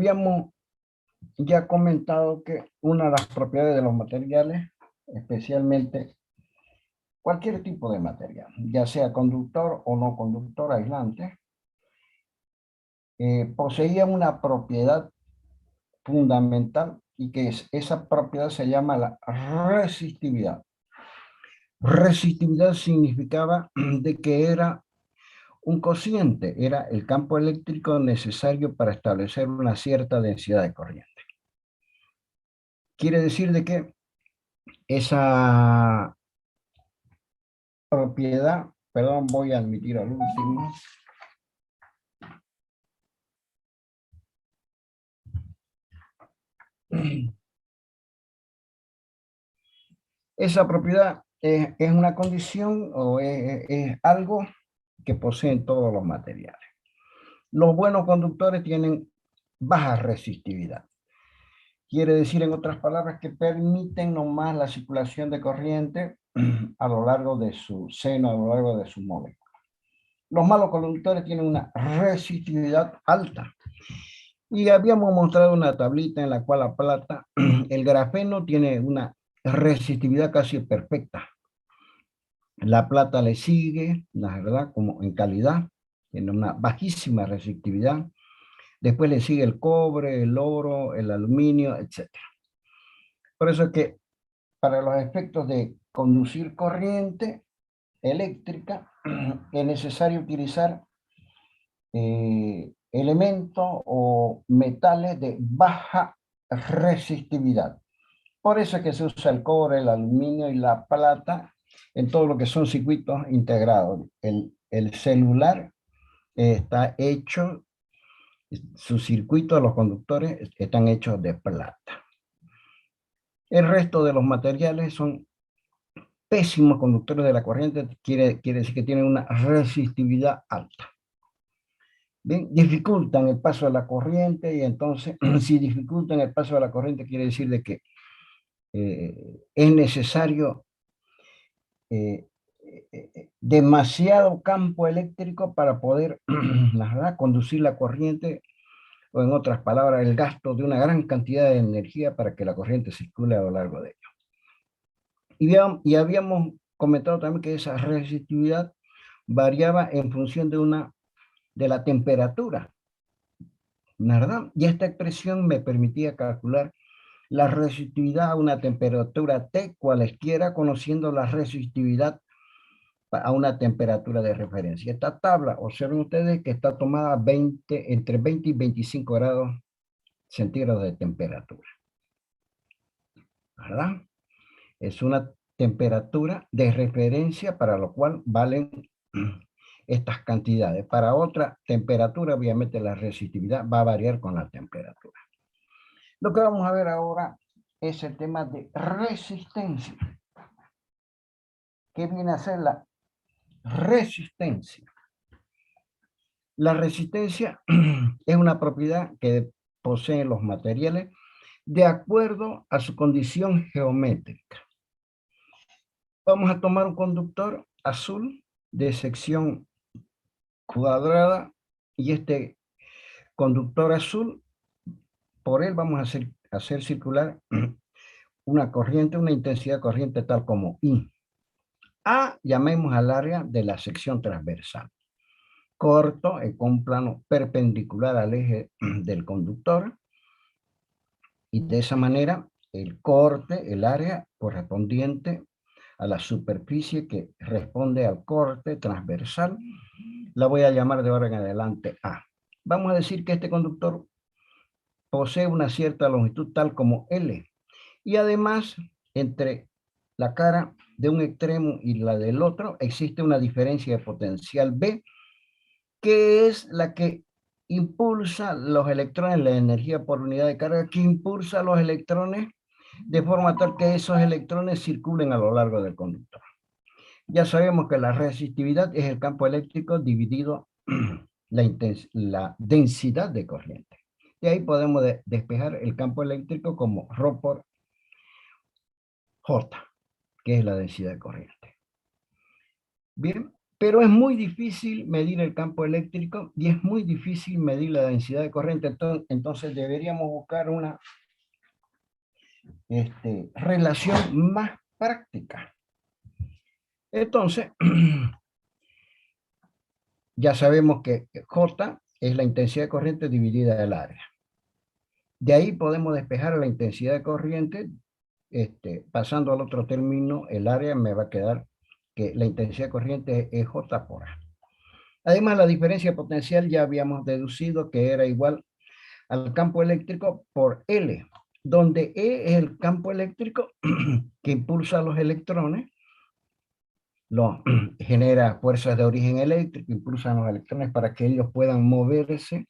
habíamos ya comentado que una de las propiedades de los materiales, especialmente cualquier tipo de material, ya sea conductor o no conductor, aislante, poseía una propiedad fundamental y que esa propiedad se llama la resistividad. Resistividad significaba de que era un cociente, era el campo eléctrico necesario para establecer una cierta densidad de corriente. Quiere decir de que esa propiedad, perdón, voy a admitir al último. Esa propiedad es una condición o es algo que poseen todos los materiales. Los buenos conductores tienen baja resistividad. Quiere decir, en otras palabras, que permiten nomás la circulación de corriente a lo largo de su seno, a lo largo de su molécula. Los malos conductores tienen una resistividad alta. Y habíamos mostrado una tablita en la cual la plata, el grafeno tiene una resistividad casi perfecta. La plata le sigue, la verdad, como en calidad, tiene una bajísima resistividad. Después le sigue el cobre, el oro, el aluminio, etc. Por eso es que para los efectos de conducir corriente eléctrica es necesario utilizar elementos o metales de baja resistividad. Por eso es que se usa el cobre, el aluminio y la plata en todo lo que son circuitos integrados. El celular está hecho, sus circuitos, los conductores están hechos de plata. El resto de los materiales son pésimos conductores de la corriente, quiere decir que tienen una resistividad alta. Bien, dificultan el paso de la corriente y entonces si dificultan el paso de la corriente quiere decir de que es necesario demasiado campo eléctrico para poder la verdad, conducir la corriente, o en otras palabras, el gasto de una gran cantidad de energía para que la corriente circule a lo largo de ello. Y habíamos comentado también que esa resistividad variaba en función de la temperatura, ¿verdad? Y esta expresión me permitía calcular la resistividad a una temperatura T cualesquiera, conociendo la resistividad a una temperatura de referencia. Esta tabla, observen ustedes que está tomada entre 20 y 25 grados centígrados de temperatura, ¿verdad? Es una temperatura de referencia para lo cual valen estas cantidades. Para otra temperatura, obviamente la resistividad va a variar con la temperatura. Lo que vamos a ver ahora es el tema de resistencia. ¿Qué viene a ser la resistencia? La resistencia es una propiedad que poseen los materiales de acuerdo a su condición geométrica. Vamos a tomar un conductor azul de sección cuadrada y este conductor azul, por él vamos a hacer circular una corriente, una intensidad de corriente tal como I. A llamemos al área de la sección transversal. Corto con un plano perpendicular al eje del conductor y de esa manera el corte, el área correspondiente a la superficie que responde al corte transversal, la voy a llamar de ahora en adelante A. Vamos a decir que este conductor posee una cierta longitud tal como L y además entre la cara de un extremo y la del otro existe una diferencia de potencial B, que es la que impulsa los electrones, la energía por unidad de carga, que impulsa los electrones de forma tal que esos electrones circulen a lo largo del conductor. Ya sabemos que la resistividad es el campo eléctrico dividido la densidad de corriente. Y ahí podemos despejar el campo eléctrico como ρ por J, que es la densidad de corriente. Bien, Pero es muy difícil medir el campo eléctrico y es muy difícil medir la densidad de corriente. Entonces deberíamos buscar una relación más práctica. Entonces, ya sabemos que J es la intensidad de corriente dividida del área. De ahí podemos despejar la intensidad de corriente. Pasando al otro término, el área me va a quedar que la intensidad de corriente es J por A. Además, la diferencia potencial ya habíamos deducido que era igual al campo eléctrico por L, donde E es el campo eléctrico que impulsa a los electrones, genera fuerzas de origen eléctrico, impulsan a los electrones para que ellos puedan moverse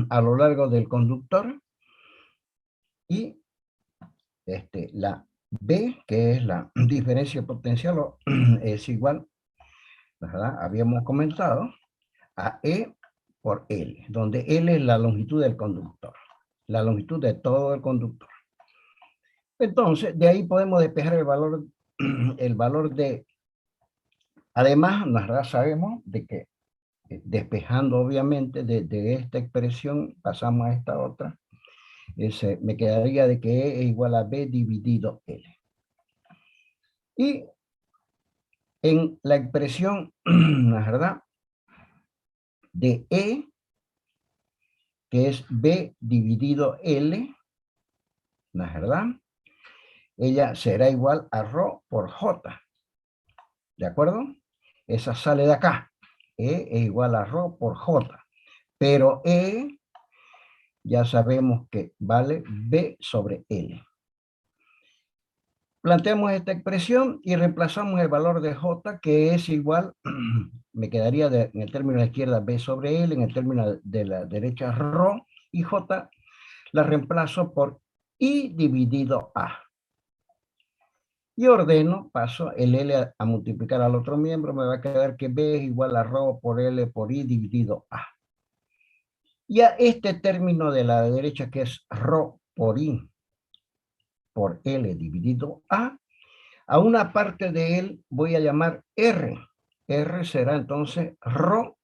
a lo largo del conductor, y la B, que es la diferencia potencial, es igual, ¿verdad? Habíamos comentado, a E por L, donde L es la longitud del conductor, la longitud de todo el conductor. Entonces, de ahí podemos despejar el valor de, además, nosotros sabemos de que despejando obviamente de esta expresión, pasamos a esta otra, me quedaría de que E es igual a B dividido L. Y en la expresión, la verdad, de E, que es B dividido L, la verdad, ella será igual a ρ por J. ¿De acuerdo? Esa sale de acá. E es igual a ρ por J. Pero E ya sabemos que vale B sobre L. Planteamos esta expresión y reemplazamos el valor de J, que es igual, me quedaría en el término de la izquierda B sobre L, en el término de la derecha ρ, y J la reemplazo por I dividido A. Y ordeno, paso el L a multiplicar al otro miembro, me va a quedar que B es igual a ρ por L por I dividido A. Y a este término de la derecha, que es ρ por I por L dividido a una parte de él voy a llamar R. R será entonces ρ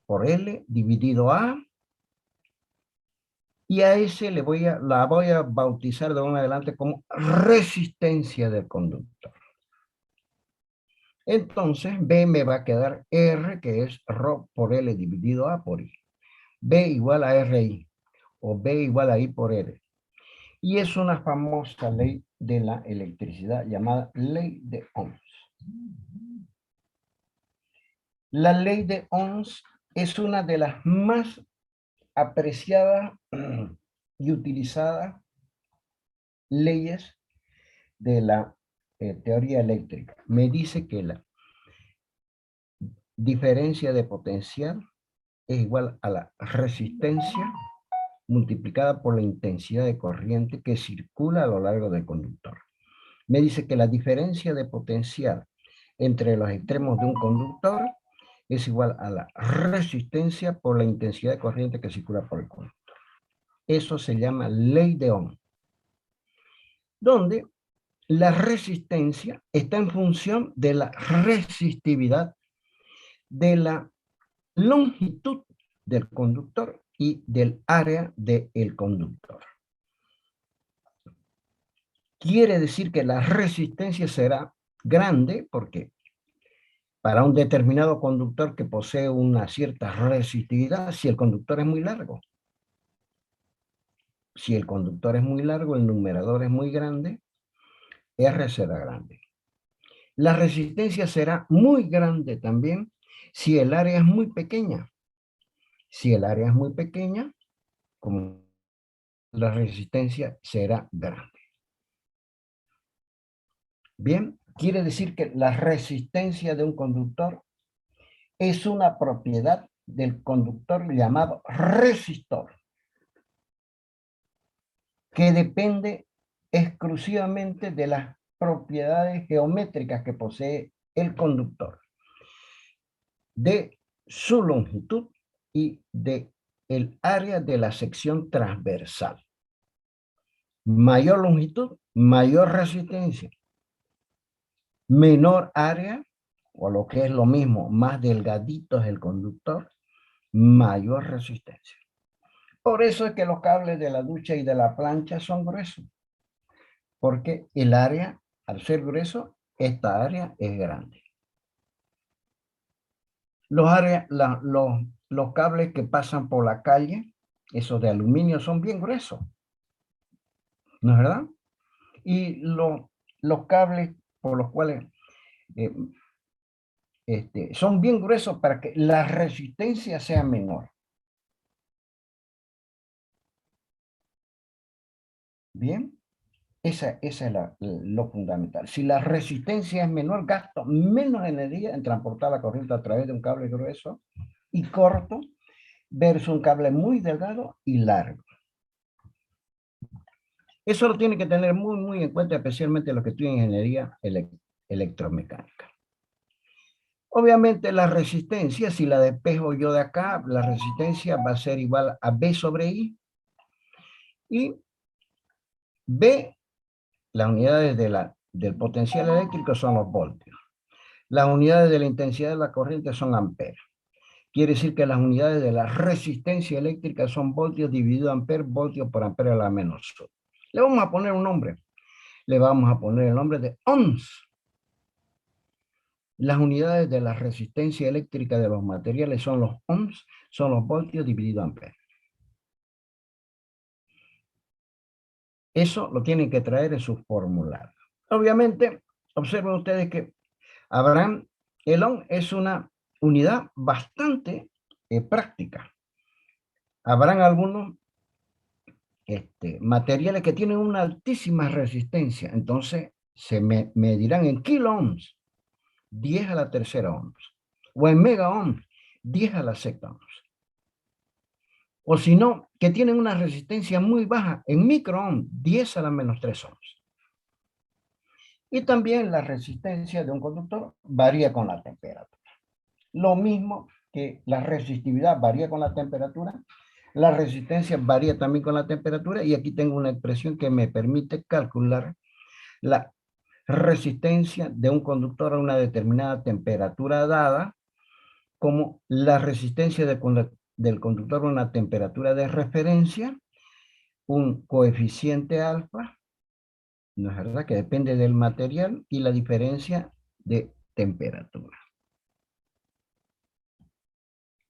por L dividido A. Y a ese la voy a bautizar de ahora en adelante como resistencia del conductor. Entonces, B me va a quedar R, que es ρ por L dividido A por I. B igual a RI, o B igual a I por R. Y es una famosa ley de la electricidad llamada ley de Ohms. La ley de Ohms es una de las más apreciadas y utilizadas leyes de la teoría eléctrica. Me dice que la diferencia de potencial es igual a la resistencia multiplicada por la intensidad de corriente que circula a lo largo del conductor. Me dice que la diferencia de potencial entre los extremos de un conductor es igual a la resistencia por la intensidad de corriente que circula por el conductor. Eso se llama ley de Ohm, donde la resistencia está en función de la resistividad de la longitud del conductor y del área del conductor. Quiere decir que la resistencia será grande porque para un determinado conductor que posee una cierta resistividad, si el conductor es muy largo. Si el conductor es muy largo, el numerador es muy grande, R será grande. La resistencia será muy grande también si el área es muy pequeña. Si el área es muy pequeña, como la resistencia será grande. Bien, quiere decir que la resistencia de un conductor es una propiedad del conductor llamado resistor, que depende exclusivamente de las propiedades geométricas que posee el conductor, de su longitud y de el área de la sección transversal. Mayor longitud, mayor resistencia. menor área, o lo que es lo mismo, más delgadito es el conductor, mayor resistencia. Por eso es que los cables de la ducha y de la plancha son gruesos, porque el área, al ser grueso, esta área es grande. Los cables que pasan por la calle, esos de aluminio, son bien gruesos, ¿no es verdad? Y los cables por los cuales eh, son bien gruesos para que la resistencia sea menor. Bien, esa es lo fundamental. Si la resistencia es menor, gasto menos energía en transportar la corriente a través de un cable grueso y corto versus un cable muy delgado y largo. Eso lo tiene que tener muy en cuenta, especialmente los que estudian ingeniería electromecánica. Obviamente la resistencia, si la despejo yo de acá, la resistencia va a ser igual a B sobre I. Y B, las unidades del potencial eléctrico son los voltios. Las unidades de la intensidad de la corriente son amperes. Quiere decir que las unidades de la resistencia eléctrica son voltios dividido amper, voltios por ampere a la menos 1. Le vamos a poner un nombre. Le vamos a poner el nombre de ohms. Las unidades de la resistencia eléctrica de los materiales son los ohms, son los voltios dividido amper. Eso lo tienen que traer en sus formularios. Obviamente, observen ustedes que el ohm es una unidad bastante práctica. Habrán algunos materiales que tienen una altísima resistencia, entonces se medirán en kilo ohms, 10 a la tercera ohms, o en mega ohms, 10 a la sexta ohms. O si no, que tienen una resistencia muy baja, en micro ohms, 10 a la menos 3 ohms. Y también la resistencia de un conductor varía con la temperatura. Lo mismo que la resistividad varía con la temperatura, la resistencia varía también con la temperatura, y aquí tengo una expresión que me permite calcular la resistencia de un conductor a una determinada temperatura dada, como la resistencia del conductor a una temperatura de referencia, un coeficiente alfa, ¿no es verdad?, que depende del material, y la diferencia de temperatura.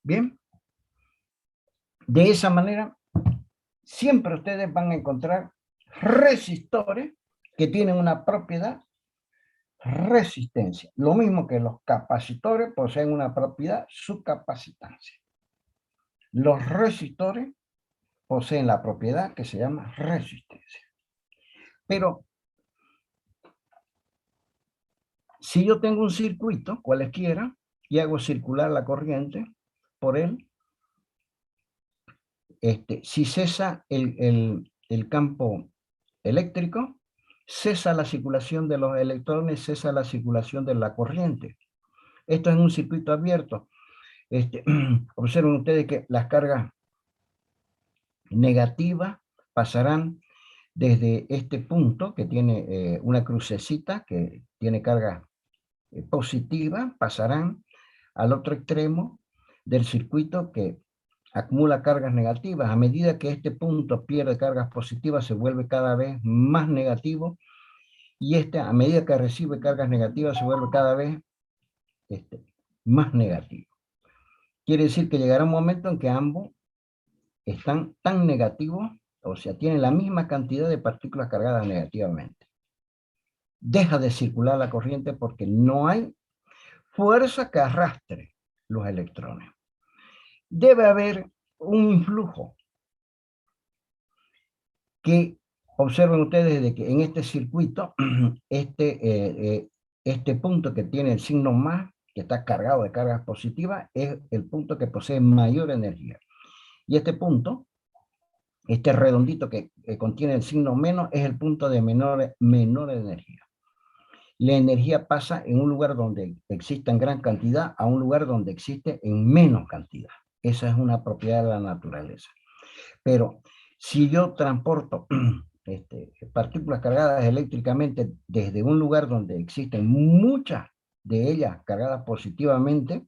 Bien, de esa manera siempre ustedes van a encontrar resistores que tienen una propiedad resistencia. Lo mismo que los capacitores poseen una propiedad subcapacitancia. Los resistores poseen la propiedad que se llama resistencia. Pero si yo tengo un circuito, cualesquiera, y hago circular la corriente por él, si cesa el campo eléctrico, cesa la circulación de los electrones, cesa la circulación de la corriente. Esto es un circuito abierto. Observen ustedes que las cargas negativas pasarán desde este punto, que tiene una crucecita, que tiene carga positiva, pasarán al otro extremo del circuito que acumula cargas negativas. A medida que este punto pierde cargas positivas, se vuelve cada vez más negativo, y a medida que recibe cargas negativas, se vuelve cada vez más negativo. Quiere decir que llegará un momento en que ambos están tan negativos, o sea, tienen la misma cantidad de partículas cargadas negativamente. Deja de circular la corriente porque no hay fuerza que arrastre los electrones. Debe haber un influjo que, observen ustedes, de que en este circuito, este punto que tiene el signo más, que está cargado de cargas positivas, es el punto que posee mayor energía. Y este punto, este redondito que contiene el signo menos, es el punto de menor energía. La energía pasa en un lugar donde existe en gran cantidad a un lugar donde existe en menos cantidad. Esa es una propiedad de la naturaleza. Pero si yo transporto partículas cargadas eléctricamente desde un lugar donde existen muchas de ellas cargadas positivamente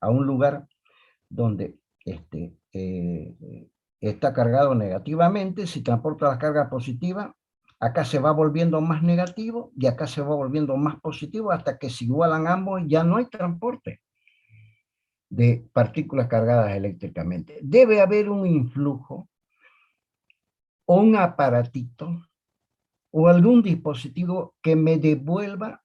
a un lugar donde está cargado negativamente. Si transporta la carga positiva, acá se va volviendo más negativo y acá se va volviendo más positivo hasta que se igualan ambos y ya no hay transporte de partículas cargadas eléctricamente. Debe haber un influjo o un aparatito o algún dispositivo que me devuelva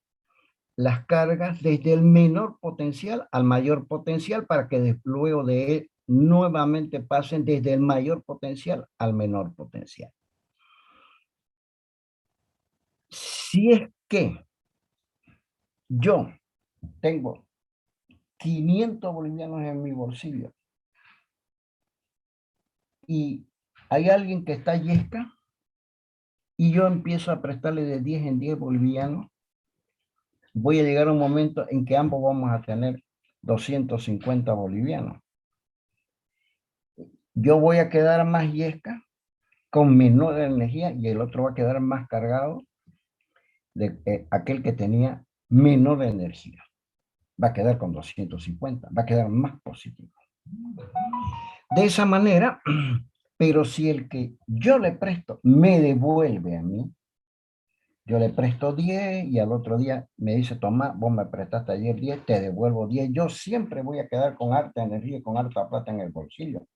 las cargas desde el menor potencial al mayor potencial para que luego de él nuevamente pasen desde el mayor potencial al menor potencial. Si es que yo tengo 500 bolivianos en mi bolsillo y hay alguien que está yesca y yo empiezo a prestarle de 10 en 10 bolivianos, voy a llegar a un momento en que ambos vamos a tener 250 bolivianos. Yo voy a quedar más yesca con menor energía y el otro va a quedar más cargado de aquel que tenía menor energía. Va a quedar con 250, va a quedar más positivo. De esa manera, pero si el que yo le presto me devuelve a mí, yo le presto 10 y al otro día me dice, toma, vos me prestaste ayer 10, te devuelvo 10. Yo siempre voy a quedar con harta energía y con harta plata en el bolsillo.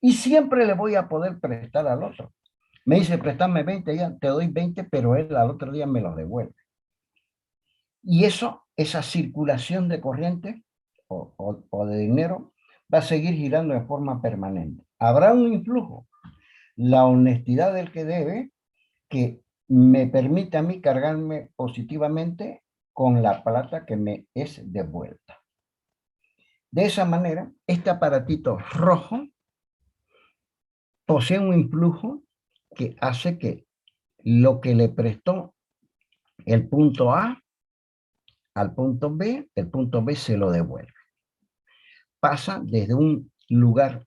Y siempre le voy a poder prestar al otro. Me dice, préstame 20, ya te doy 20, pero él al otro día me los devuelve. Y eso, esa circulación de corriente o de dinero va a seguir girando de forma permanente. Habrá un influjo. La honestidad del que debe, que me permite a mí cargarme positivamente con la plata que me es devuelta. De esa manera, este aparatito rojo posee un influjo que hace que lo que le prestó el punto A al punto B, el punto B se lo devuelve. Pasa desde un lugar,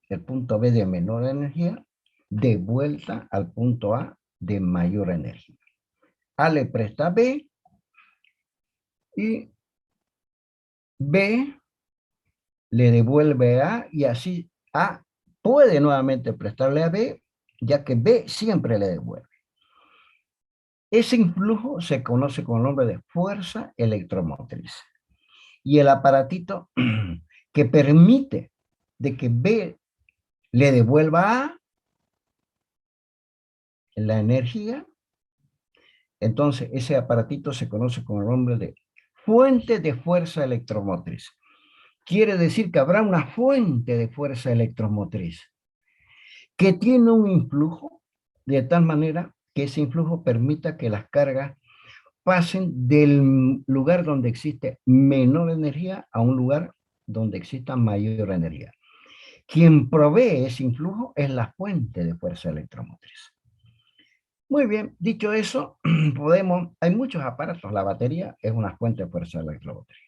el punto B de menor energía, de vuelta al punto A de mayor energía. A le presta B y B le devuelve A y así A puede nuevamente prestarle a B, ya que B siempre le devuelve. Ese influjo se conoce con el nombre de fuerza electromotriz. Y el aparatito que permite de que B le devuelva A la energía, entonces ese aparatito se conoce con el nombre de fuente de fuerza electromotriz. Quiere decir que habrá una fuente de fuerza electromotriz que tiene un influjo de tal manera que ese influjo permita que las cargas pasen del lugar donde existe menor energía a un lugar donde exista mayor energía. Quien provee ese influjo es la fuente de fuerza electromotriz. Muy bien, dicho eso, hay muchos aparatos. La batería es una fuente de fuerza electromotriz.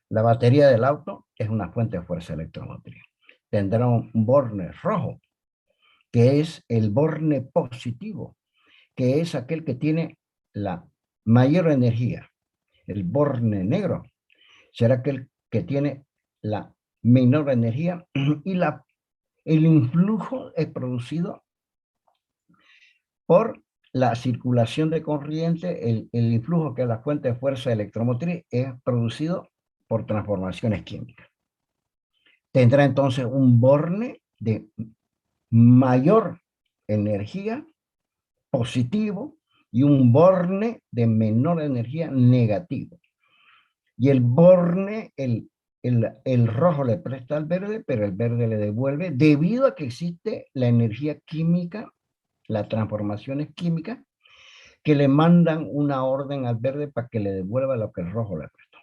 La batería del auto es una fuente de fuerza electromotriz. Tendrá un borne rojo, que es el borne positivo, que es aquel que tiene la mayor energía. El borne negro será aquel que tiene la menor energía y el influjo es producido por la circulación de corriente. El influjo, que es la fuente de fuerza electromotriz, es producido por transformaciones químicas. Tendrá entonces un borne de mayor energía positivo y un borne de menor energía negativo. Y el borne, el rojo le presta al verde, pero el verde le devuelve debido a que existe la energía química, las transformaciones químicas, que le mandan una orden al verde para que le devuelva lo que el rojo le prestó.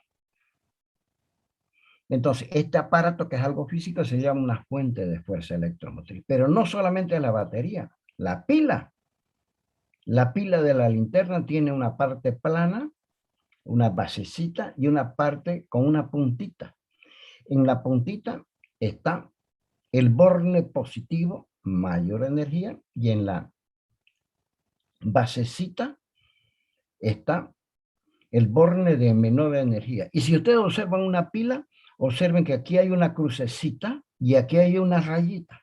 Entonces, este aparato, que es algo físico, se llama una fuente de fuerza electromotriz. Pero no solamente la batería, la pila. La pila de la linterna tiene una parte plana, una basecita y una parte con una puntita. En la puntita está el borne positivo, mayor energía, y en la basecita está el borne de menor energía. Y si ustedes observan una pila, observen que aquí hay una crucecita y aquí hay una rayita.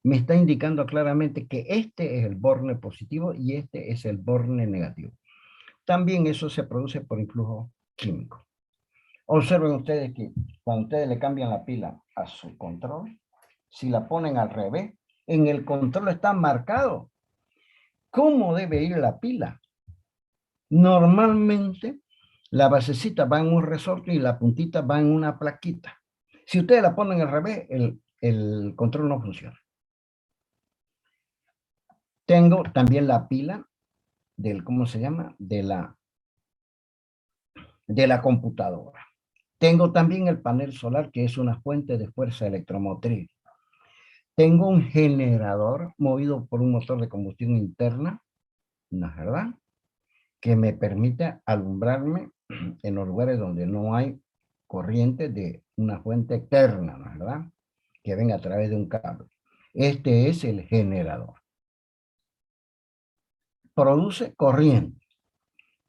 Me está indicando claramente que este es el borne positivo y este es el borne negativo. También eso se produce por influjo químico. Observen ustedes que cuando ustedes le cambian la pila a su control, si la ponen al revés, en el control está marcado cómo debe ir la pila. Normalmente la basecita va en un resorte y la puntita va en una plaquita. Si ustedes la ponen al revés, el control no funciona. Tengo también la pila del, ¿cómo se llama? De la computadora. Tengo también el panel solar, que es una fuente de fuerza electromotriz. Tengo un generador movido por un motor de combustión interna, ¿no es verdad? Que me permite alumbrarme en los lugares donde no hay corriente de una fuente externa, ¿no es verdad? Que venga a través de un cable. Este es el generador. Produce corriente.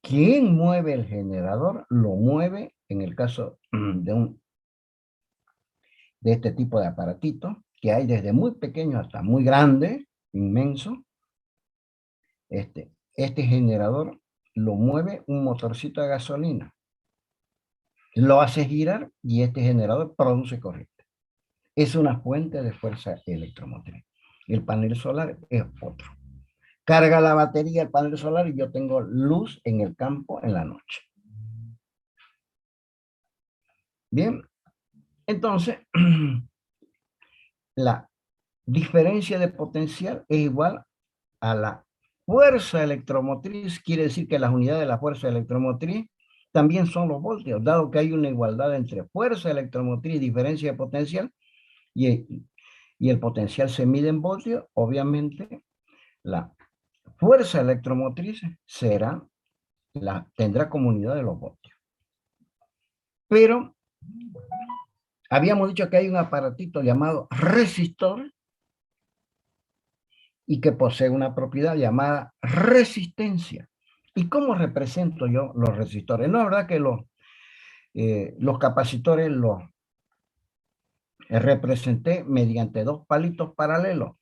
¿Quién mueve el generador? Lo mueve, en el caso de este tipo de aparatito, que hay desde muy pequeño hasta muy grande, inmenso. Este generador lo mueve un motorcito de gasolina. Lo hace girar y este generador produce corriente. Es una fuente de fuerza electromotriz. El panel solar es otro. Carga la batería el panel solar y yo tengo luz en el campo en la noche. Bien, entonces la diferencia de potencial es igual a la fuerza electromotriz. Quiere decir que las unidades de la fuerza electromotriz también son los voltios, dado que hay una igualdad entre fuerza electromotriz y diferencia de potencial, y el potencial se mide en voltios. Obviamente la fuerza electromotriz tendrá como unidad de los voltios. Pero habíamos dicho que hay un aparatito llamado resistor y que posee una propiedad llamada resistencia. ¿Y cómo represento yo los resistores? No es verdad que los capacitores los representé mediante dos palitos paralelos.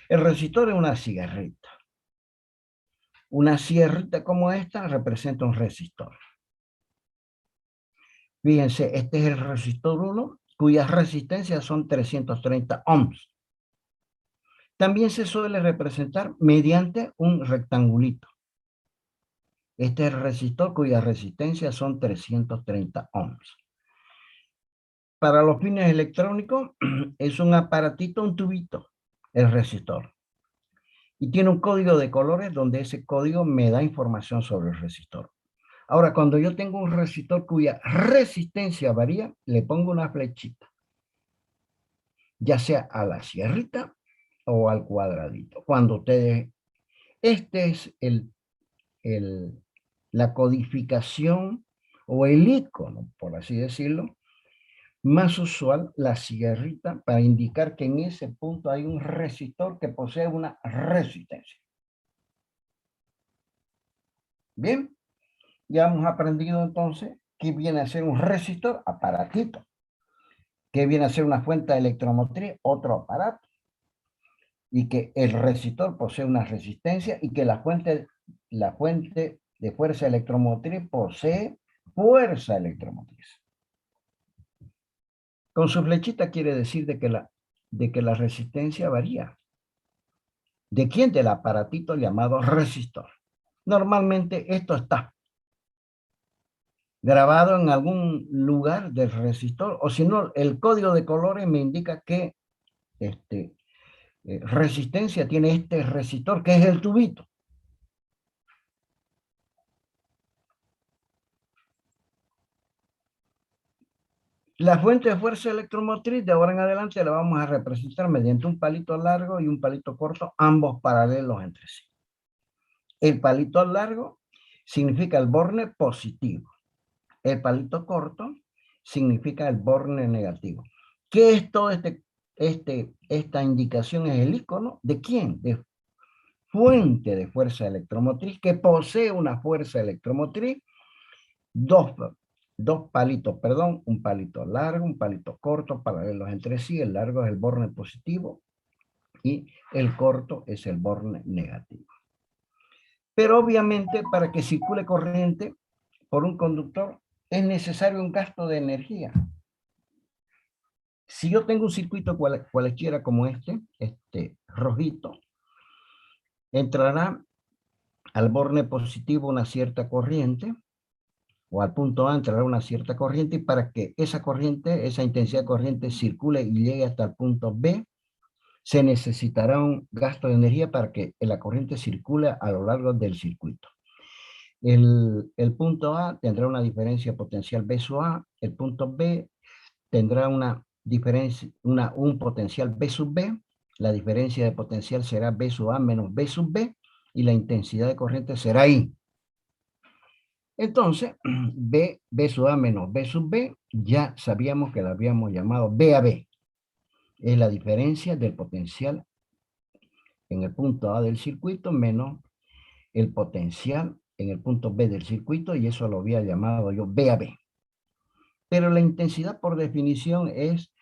El resistor es una cigarrita. Una sierrita como esta representa un resistor. Fíjense, este es el resistor 1, cuyas resistencias son 330 ohms. También se suele representar mediante un rectangulito. Este es el resistor cuyas resistencias son 330 ohms. Para los fines electrónicos es un aparatito, un tubito, el resistor. Y tiene un código de colores donde ese código me da información sobre el resistor. Ahora, cuando yo tengo un resistor cuya resistencia varía, le pongo una flechita, ya sea a la sierrita o al cuadradito. Cuando ustedes, este es la codificación o el icono, por así decirlo, más usual, la sierrita, para indicar que en ese punto hay un resistor que posee una resistencia. Bien, ya hemos aprendido entonces qué viene a ser un resistor, aparatito. ¿Qué viene a ser una fuente electromotriz? Otro aparato. Y que el resistor posee una resistencia y que la fuente de fuerza electromotriz posee fuerza electromotriz. Con su flechita quiere decir de que la resistencia varía. ¿De quién? Del aparatito llamado resistor. Normalmente esto está grabado en algún lugar del resistor, o si no, el código de colores me indica que resistencia tiene este resistor, que es el tubito. La fuente de fuerza electromotriz de ahora en adelante la vamos a representar mediante un palito largo y un palito corto, ambos paralelos entre sí. El palito largo significa el borne positivo. El palito corto significa el borne negativo. ¿Qué es todo esta indicación? Es el icono de quién? De fuente de fuerza electromotriz que posee una fuerza electromotriz, dos palitos, perdón, un palito largo, un palito corto, paralelos entre sí. El largo es el borne positivo y el corto es el borne negativo. Pero obviamente para que circule corriente por un conductor es necesario un gasto de energía. Si yo tengo un circuito cualquiera como este rojito, entrará al borne positivo una cierta corriente, o al punto A entrará una cierta corriente, y para que esa corriente, esa intensidad de corriente circule y llegue hasta el punto B, se necesitará un gasto de energía para que la corriente circule a lo largo del circuito. El punto A tendrá una diferencia potencial B sub A, el punto B tendrá una diferencia, un potencial B sub B, la diferencia de potencial será B sub A menos B sub B, y la intensidad de corriente será I. Entonces, B sub A menos B sub B, ya sabíamos que la habíamos llamado B a B. Es la diferencia del potencial en el punto A del circuito menos el potencial en el punto B del circuito, y eso lo había llamado yo B a B. Pero la intensidad por definición es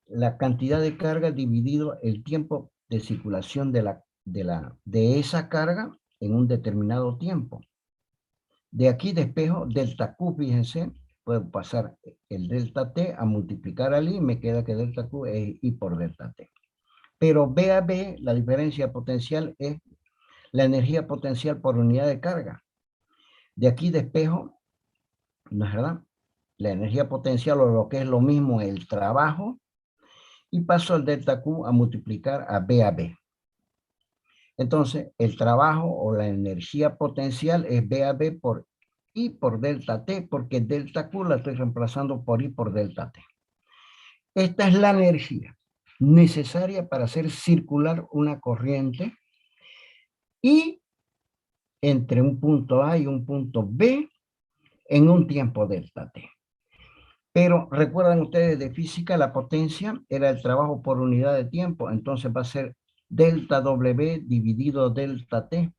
la cantidad de carga dividido el tiempo de circulación de esa carga en un determinado tiempo. De aquí despejo delta Q, fíjense, puedo pasar el delta T a multiplicar al I, me queda que delta Q es I por delta T. Pero B a B, la diferencia potencial es la energía potencial por unidad de carga. De aquí despejo, ¿no es verdad?, la energía potencial, o lo que es lo mismo, el trabajo, y paso el delta Q a multiplicar a B. Entonces, el trabajo o la energía potencial es B a B por I por delta T, porque delta Q la estoy reemplazando por I por delta T. Esta es la energía necesaria para hacer circular una corriente y entre un punto A y un punto B en un tiempo delta T. Pero recuerdan ustedes de física, la potencia era el trabajo por unidad de tiempo, entonces va a ser delta W dividido delta T.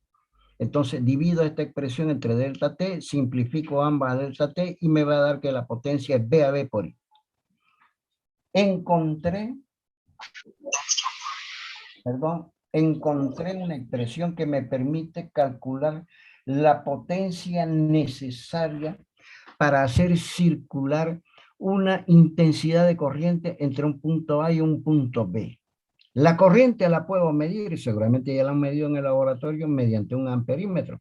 Entonces divido esta expresión entre delta T, simplifico ambas a delta T y me va a dar que la potencia es B a B por I. Encontré una expresión que me permite calcular la potencia necesaria para hacer circular una intensidad de corriente entre un punto A y un punto B. La corriente la puedo medir, y seguramente ya la han medido en el laboratorio mediante un amperímetro.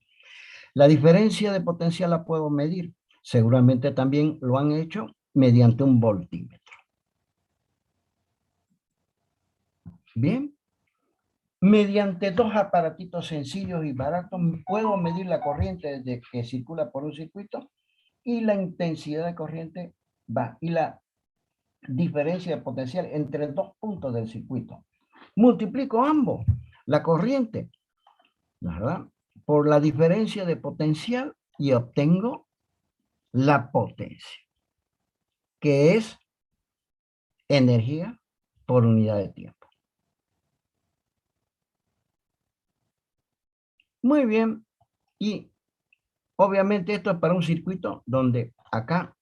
La diferencia de potencial la puedo medir, seguramente también lo han hecho mediante un voltímetro. Bien, mediante dos aparatitos sencillos y baratos puedo medir la corriente desde que circula por un circuito y la intensidad de corriente y la diferencia de potencial entre dos puntos del circuito. Multiplico ambos, la corriente, ¿verdad?, por la diferencia de potencial y obtengo la potencia, que es energía por unidad de tiempo. Muy bien, y obviamente esto es para un circuito donde acá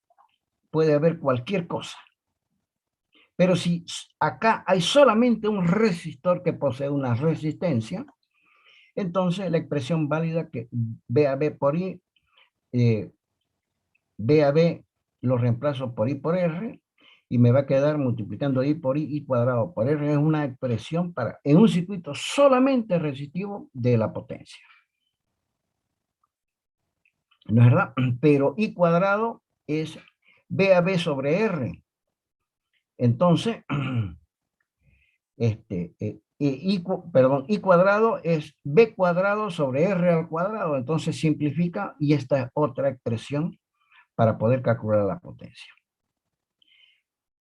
puede haber cualquier cosa. Pero si acá hay solamente un resistor que posee una resistencia, entonces la expresión válida que B a B por I, B a B lo reemplazo por I por R, y me va a quedar multiplicando I por I cuadrado por R. Es una expresión para, en un circuito solamente resistivo, de la potencia. ¿No es verdad? Pero I cuadrado es B a B sobre R. Entonces, I cuadrado es B cuadrado sobre R al cuadrado. Entonces simplifica, y esta es otra expresión para poder calcular la potencia.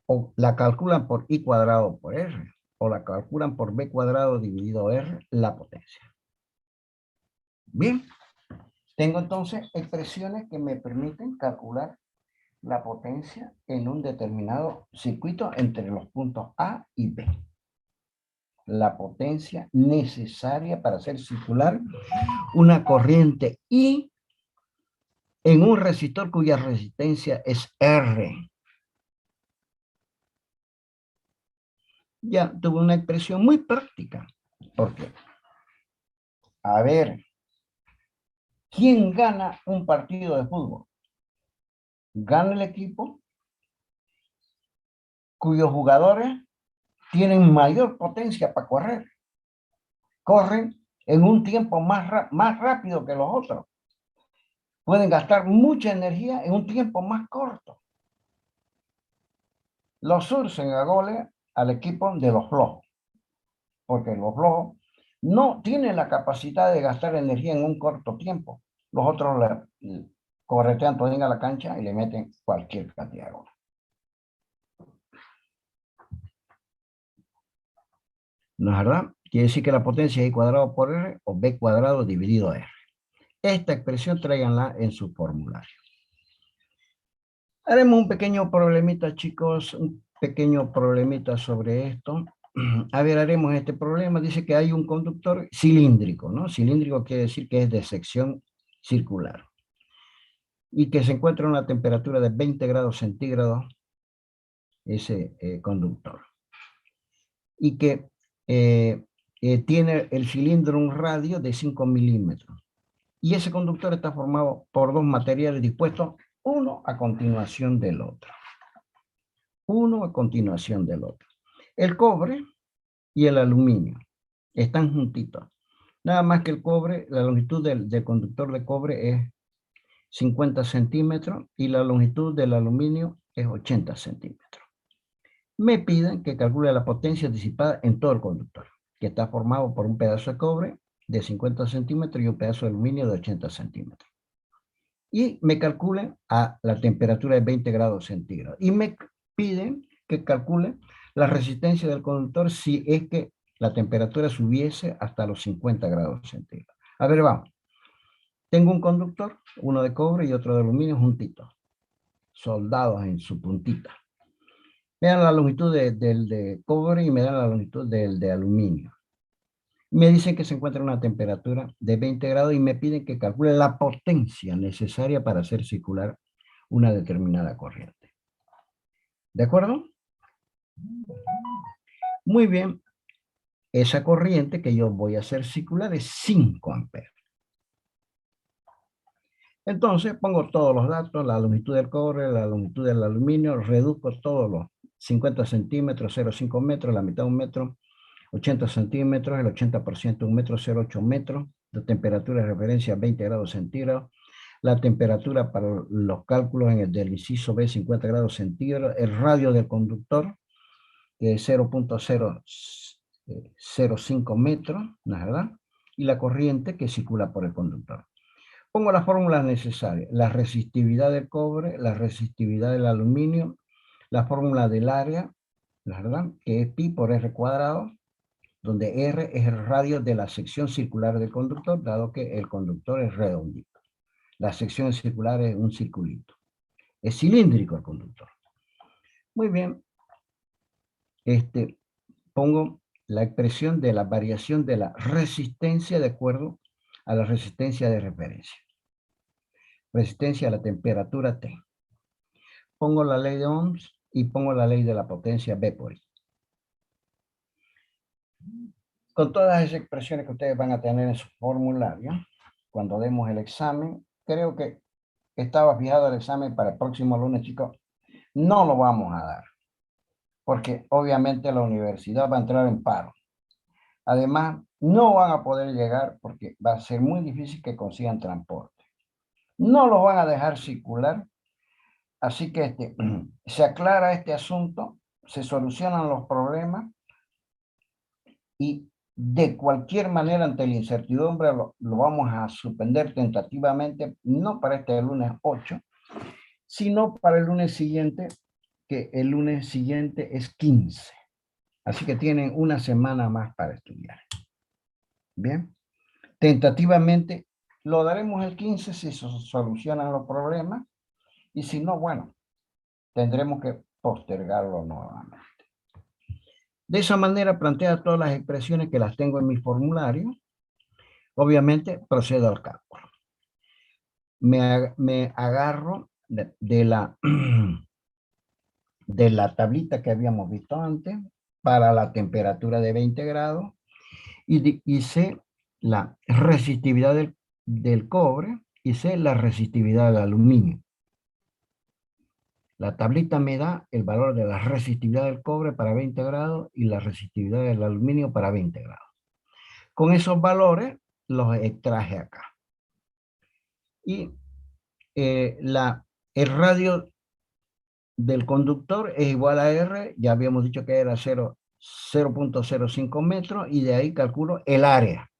O la calculan por I cuadrado por R, o la calculan por B cuadrado dividido R, la potencia. Bien, tengo entonces expresiones que me permiten calcular la potencia en un determinado circuito entre los puntos A y B. la potencia necesaria para hacer circular una corriente I en un resistor cuya resistencia es R. Ya tuve una expresión muy práctica. ¿Por qué? A ver, ¿quién gana un partido de fútbol? Gana el equipo cuyos jugadores tienen mayor potencia para correr. Corren en un tiempo más rápido que los otros. Pueden gastar mucha energía en un tiempo más corto. Los surcen a goles al equipo de los flojos, porque los flojos no tienen la capacidad de gastar energía en un corto tiempo. Los otros le corretean todo a la cancha y le meten cualquier cantidad de goles. ¿No es verdad? Quiere decir que la potencia es I cuadrado por R o B cuadrado dividido R. Esta expresión tráiganla en su formulario. Haremos un pequeño problemita, chicos, un pequeño problemita sobre esto. A ver, haremos este problema. Dice que hay un conductor cilíndrico, ¿no? Cilíndrico quiere decir que es de sección circular. Y que se encuentra a una temperatura de 20 grados centígrados ese conductor. Y que tiene el cilindro un radio de 5 milímetros. Y ese conductor está formado por dos materiales dispuestos uno a continuación del otro. Uno a continuación del otro. El cobre y el aluminio están juntitos. Nada más que el cobre, la longitud del conductor de cobre es 50 centímetros y la longitud del aluminio es 80 centímetros. Me piden que calcule la potencia disipada en todo el conductor, que está formado por un pedazo de cobre de 50 centímetros y un pedazo de aluminio de 80 centímetros. Y me calculen a la temperatura de 20 grados centígrados. Y me piden que calcule la resistencia del conductor si es que la temperatura subiese hasta los 50 grados centígrados. A ver, vamos. Tengo un conductor, uno de cobre y otro de aluminio juntitos, soldados en su puntita. Me dan la longitud del de cobre y me dan la longitud del de aluminio. Me dicen que se encuentra a una temperatura de 20 grados y me piden que calcule la potencia necesaria para hacer circular una determinada corriente. ¿De acuerdo? Muy bien. Esa corriente que yo voy a hacer circular es 5 amperes. Entonces pongo todos los datos, la longitud del cobre, la longitud del aluminio, reduzco todos los 50 centímetros, 0,5 metros, la mitad de un metro, 80 centímetros, el 80% 1 metro, 0,8 metros, la temperatura de referencia 20 grados centígrados, la temperatura para los cálculos en el del inciso B 50 grados centígrados, el radio del conductor que es 0,005 metros, ¿no es verdad? Y la corriente que circula por el conductor. Pongo las fórmulas necesarias, la resistividad del cobre, la resistividad del aluminio, la fórmula del área, ¿no es verdad? Que es pi por r cuadrado, donde R es el radio de la sección circular del conductor, dado que el conductor es redondito. La sección circular es un circulito. Es cilíndrico el conductor. Muy bien. Pongo la expresión de la variación de la resistencia de acuerdo a la resistencia de referencia. Resistencia a la temperatura T. Pongo la ley de Ohms y pongo la ley de la potencia B por I. Con todas esas expresiones que ustedes van a tener en su formulario, cuando demos el examen, creo que estaba fijado el examen para el próximo lunes, chicos. No lo vamos a dar, porque obviamente la universidad va a entrar en paro. Además, no van a poder llegar porque va a ser muy difícil que consigan transporte. No los van a dejar circular, así que se aclara este asunto, se solucionan los problemas y de cualquier manera ante la incertidumbre lo vamos a suspender tentativamente, no para este lunes 8, sino para el lunes siguiente, que el lunes siguiente es 15. Así que tienen una semana más para estudiar. Bien, tentativamente lo daremos el 15 si se solucionan los problemas y si no, bueno, tendremos que postergarlo nuevamente. De esa manera plantea todas las expresiones que las tengo en mi formulario. Obviamente procedo al cálculo. Me agarro de la tablita que habíamos visto antes para la temperatura de 20 grados y sé la resistividad del cobre y sé la resistividad del aluminio. La tablita me da el valor de la resistividad del cobre para 20 grados y la resistividad del aluminio para 20 grados. Con esos valores los extraje acá. Y el radio del conductor es igual a R, ya habíamos dicho que era 0.05 metros, y de ahí calculo el área.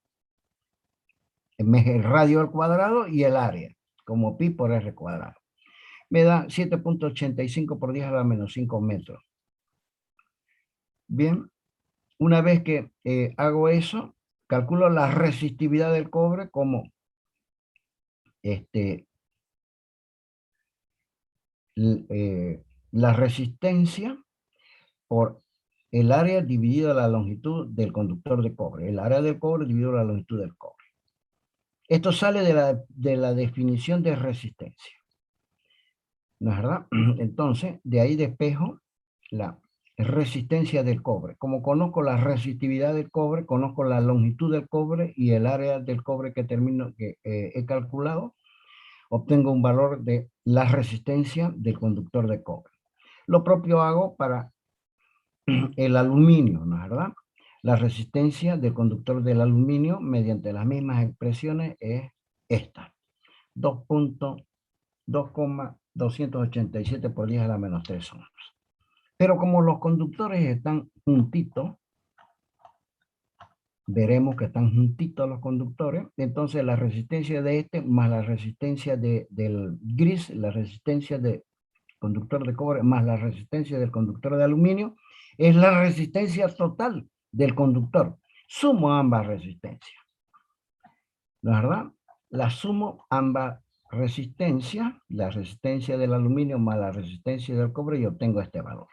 El radio al cuadrado y el área, como pi por R cuadrado. Me da 7.85 por 10 a la menos 5 metros. Bien, una vez que hago eso, calculo la resistividad del cobre como la resistencia por el área dividido la longitud del conductor de cobre. El área del cobre dividido la longitud del cobre. Esto sale de la definición de resistencia. ¿No es verdad? Entonces, de ahí despejo la resistencia del cobre. Como conozco la resistividad del cobre, conozco la longitud del cobre y el área del cobre que he calculado, obtengo un valor de la resistencia del conductor de cobre. Lo propio hago para el aluminio, ¿no es verdad? La resistencia del conductor del aluminio mediante las mismas expresiones es esta. 2.287 por 10 a la menos 3 ohms. Pero como los conductores están juntitos, veremos que están juntitos los conductores, entonces la resistencia de este más la resistencia del gris, la resistencia del conductor de cobre más la resistencia del conductor de aluminio, es la resistencia total del conductor. Sumo ambas resistencias. ¿No es verdad? La sumo ambas resistencias, la resistencia del aluminio más la resistencia del cobre, y obtengo este valor.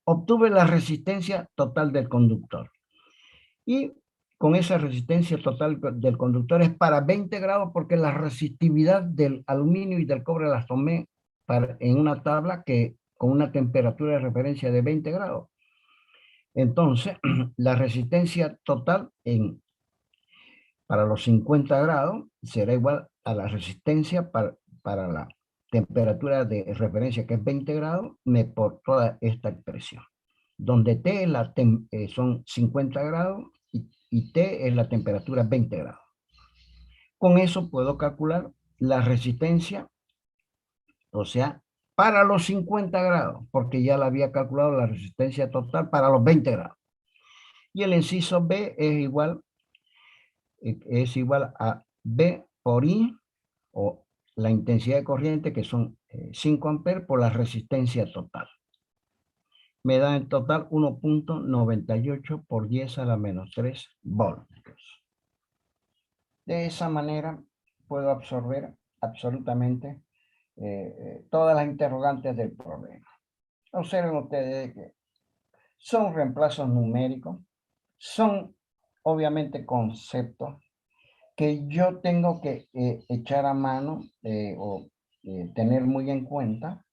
Obtuve la resistencia total del conductor. Y con esa resistencia total del conductor es para 20 grados porque la resistividad del aluminio y del cobre las tomé en una tabla con una temperatura de referencia de 20 grados. Entonces, la resistencia total para los 50 grados será igual a la resistencia para la temperatura de referencia, que es 20 grados, por toda esta expresión, donde T son 50 grados y T es la temperatura 20 grados. Con eso puedo calcular la resistencia, o sea, para los 50 grados, porque ya la había calculado la resistencia total para los 20 grados. Y el inciso B es igual a B por I, o la intensidad de corriente, que son 5 amperes, por la resistencia total. Me da en total 1.98 por 10 a la menos 3 voltios. De esa manera puedo absorber absolutamente todas las interrogantes del problema. Observen ustedes que son reemplazos numéricos, son obviamente conceptos que yo tengo que echar a mano o tener muy en cuenta,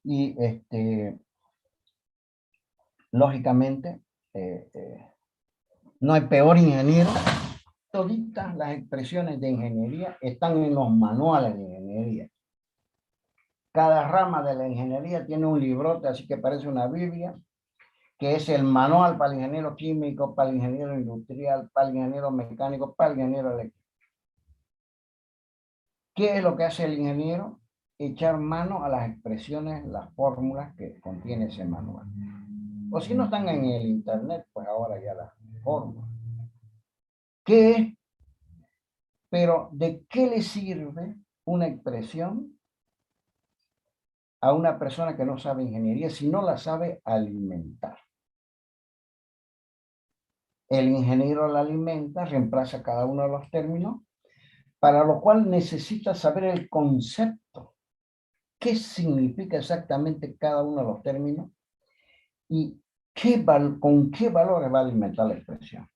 y lógicamente no hay peor ingeniero. Toditas las expresiones de ingeniería están en los manuales de ingeniería. Cada rama de la ingeniería tiene un librote, así que parece una Biblia, que es el manual para el ingeniero químico, para el ingeniero industrial, para el ingeniero mecánico, para el ingeniero eléctrico. ¿Qué es lo que hace el ingeniero? Echar mano a las expresiones, las fórmulas que contiene ese manual. O si no están en el internet, pues ahora ya las fórmulas. ¿Qué es? Pero ¿de qué le sirve una expresión a una persona que no sabe ingeniería si no la sabe alimentar? El ingeniero la alimenta, reemplaza cada uno de los términos, para lo cual necesita saber el concepto. ¿Qué significa exactamente cada uno de los términos? Y ¿con qué valores va a alimentar la expresión?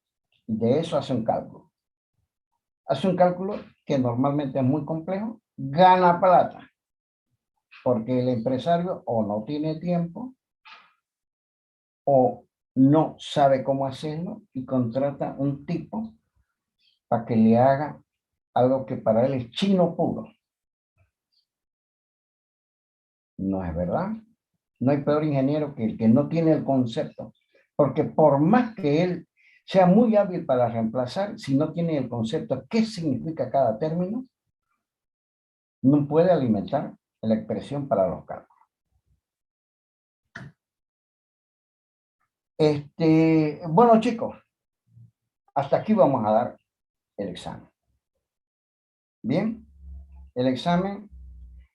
De eso hace un cálculo. Hace un cálculo que normalmente es muy complejo, gana plata, porque el empresario o no tiene tiempo o no sabe cómo hacerlo y contrata un tipo para que le haga algo que para él es chino puro. No es verdad. No hay peor ingeniero que el que no tiene el concepto, porque por más que él sea muy hábil para reemplazar, si no tiene el concepto, qué significa cada término, no puede alimentar la expresión para los cálculos. Bueno, chicos, hasta aquí vamos a dar el examen. Bien, el examen,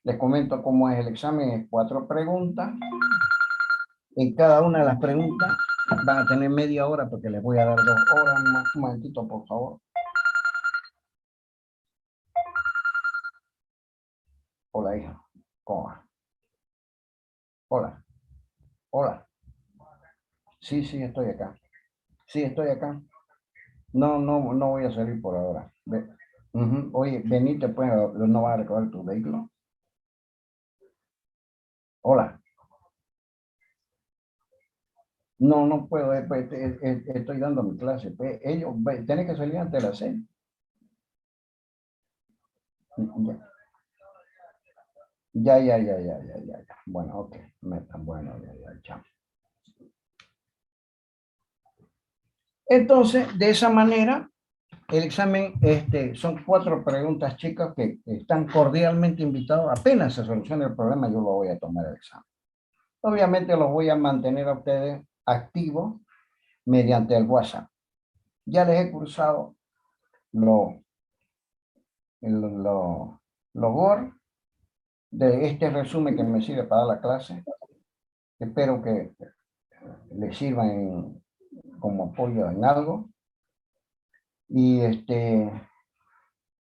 les comento cómo es el examen, es 4 preguntas. En cada una de las preguntas van a tener media hora porque les voy a dar 2 horas. Un momentito, por favor. Hola, hija. ¿Cómo va? Hola. Hola. Sí, sí, estoy acá. Sí, estoy acá. No, no, no voy a salir por ahora. Oye, venite, pues, no vas a recoger tu vehículo. Hola. No, no puedo, pues, estoy dando mi clase. Pues, ellos, tienen que salir antes de las 6. Ya. Bueno, ok. Bueno, ya, chao. Entonces, de esa manera, el examen son 4 preguntas, chicas, que están cordialmente invitados. Apenas se solucione el problema, yo lo voy a tomar el examen. Obviamente los voy a mantener a ustedes activos mediante el WhatsApp. Ya les he cursado los Word de este resumen que me sirve para dar la clase. Espero que les sirvan como apoyo en algo. Y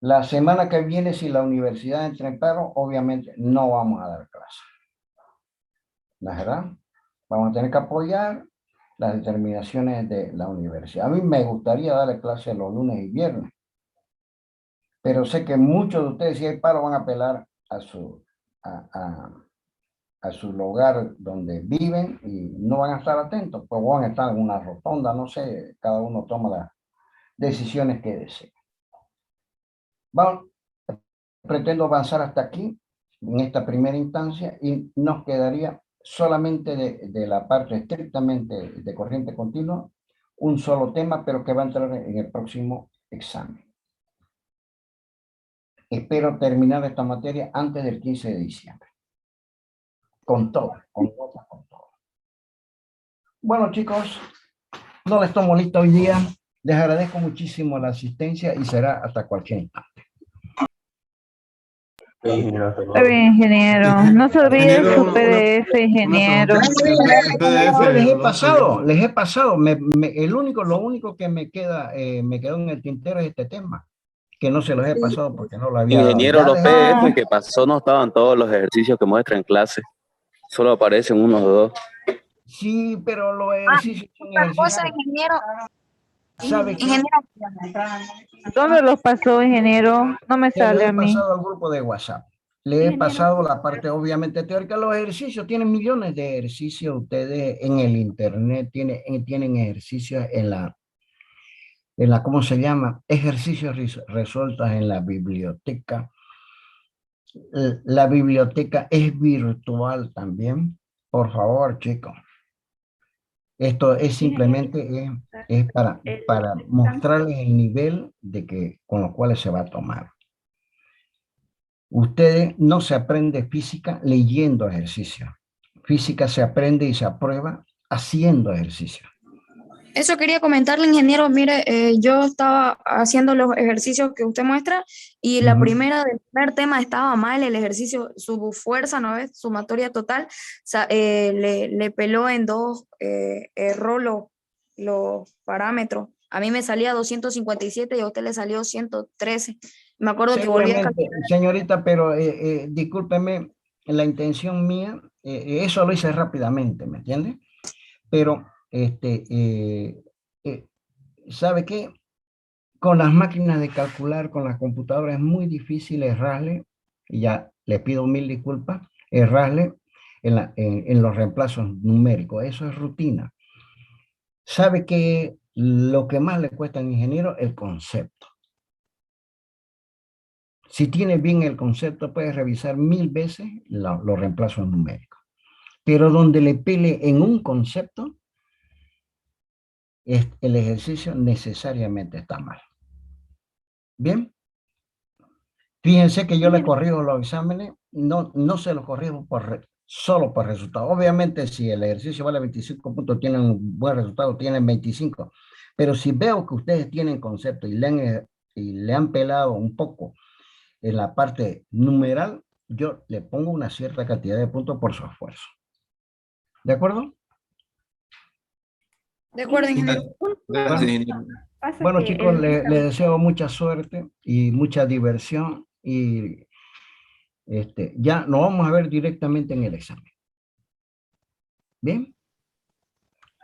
la semana que viene, si la universidad entra en paro, obviamente no vamos a dar clase. ¿No es verdad? Vamos a tener que apoyar las determinaciones de la universidad. A mí me gustaría darle clase los lunes y viernes, pero sé que muchos de ustedes, si hay paro, van a apelar a su lugar donde viven y no van a estar atentos, pues van a estar en una rotonda, no sé, cada uno toma las decisiones que desee. Pretendo avanzar hasta aquí, en esta primera instancia, y nos quedaría solamente de la parte estrictamente de corriente continua, un solo tema, pero que va a entrar en el próximo examen. Espero terminar esta materia antes del 15 de diciembre. Con todo, con todo. Bueno, chicos, no les tomo lista hoy día. Les agradezco muchísimo la asistencia y será hasta cualquier instante. Está bien, ingeniero. No se olvide su PDF, ingeniero. Les he pasado. Lo único que me quedó en el tintero es este tema, que no se los he pasado porque no lo había dado. Ingeniero, los PDF que pasó no estaban todos los ejercicios que muestra en clase. Solo aparecen unos o dos. Sí, pero los ejercicios son ejercicios. Ingeniero. ¿Sabe qué? ¿Dónde los pasó, ingeniero? No me sale a mí. Le he pasado al grupo de WhatsApp. Le he pasado la parte obviamente teórica. Los ejercicios, tienen millones de ejercicios ustedes en el internet, tienen ejercicios en la, ¿cómo se llama? Ejercicios resueltos en la biblioteca. La biblioteca es virtual también. Por favor, chicos. Esto es simplemente es para mostrarles el nivel con los cuales se va a tomar. Ustedes no se aprende física leyendo ejercicios. Física se aprende y se aprueba haciendo ejercicio. Eso quería comentarle, ingeniero. Mire, yo estaba haciendo los ejercicios que usted muestra y la del primer tema estaba mal, el ejercicio, su fuerza, ¿no es? Sumatoria total, le peló en 2 error los parámetros. A mí me salía 257 y a usted le salió 113. Me acuerdo que volví a calcular. Señorita, pero discúlpeme, la intención mía, eso lo hice rápidamente, ¿me entiende? Pero ¿sabe qué? Con las máquinas de calcular, con las computadoras, es muy difícil errarle, y ya le pido mil disculpas, errarle en los reemplazos numéricos. Eso es rutina. ¿Sabe qué? Lo que más le cuesta al ingeniero, el concepto. Si tiene bien el concepto, puede revisar 1000 veces los reemplazos numéricos. Pero donde le pele en un concepto, el ejercicio necesariamente está mal. Bien. Fíjense que yo le corrijo los exámenes, no se los corrijo solo por resultado. Obviamente, si el ejercicio vale 25 puntos, tienen un buen resultado, tienen 25. Pero si veo que ustedes tienen concepto y le han pelado un poco en la parte numeral, yo le pongo una cierta cantidad de puntos por su esfuerzo. ¿De acuerdo? De acuerdo, ingeniero. Gracias, ingeniero. Bueno, chicos, les deseo mucha suerte y mucha diversión, y ya nos vamos a ver directamente en el examen. ¿Bien?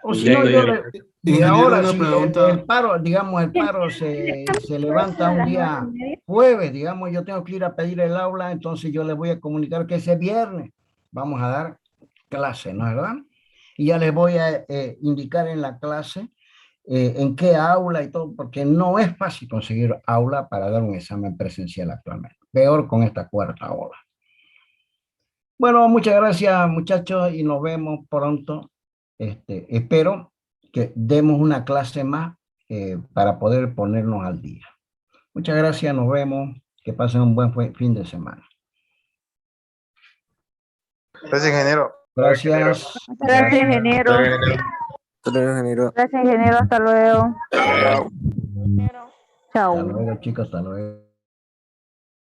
O si no, yo le... Y Ingeniero, ahora, una si pregunta. el paro, digamos, el paro se levanta un día jueves, digamos, yo tengo que ir a pedir el aula, entonces yo les voy a comunicar que ese viernes vamos a dar clase, ¿no es verdad? Y ya les voy a indicar en la clase en qué aula y todo, porque no es fácil conseguir aula para dar un examen presencial actualmente. Peor con esta cuarta ola. Bueno, muchas gracias, muchachos, y nos vemos pronto. Espero que demos una clase más para poder ponernos al día. Muchas gracias, nos vemos. Que pasen un buen fin de semana. Gracias, ingeniero. Gracias. Gracias, ingeniero. Gracias, ingeniero. Hasta luego. Chao. Hasta Chao. luego, chicos, hasta luego.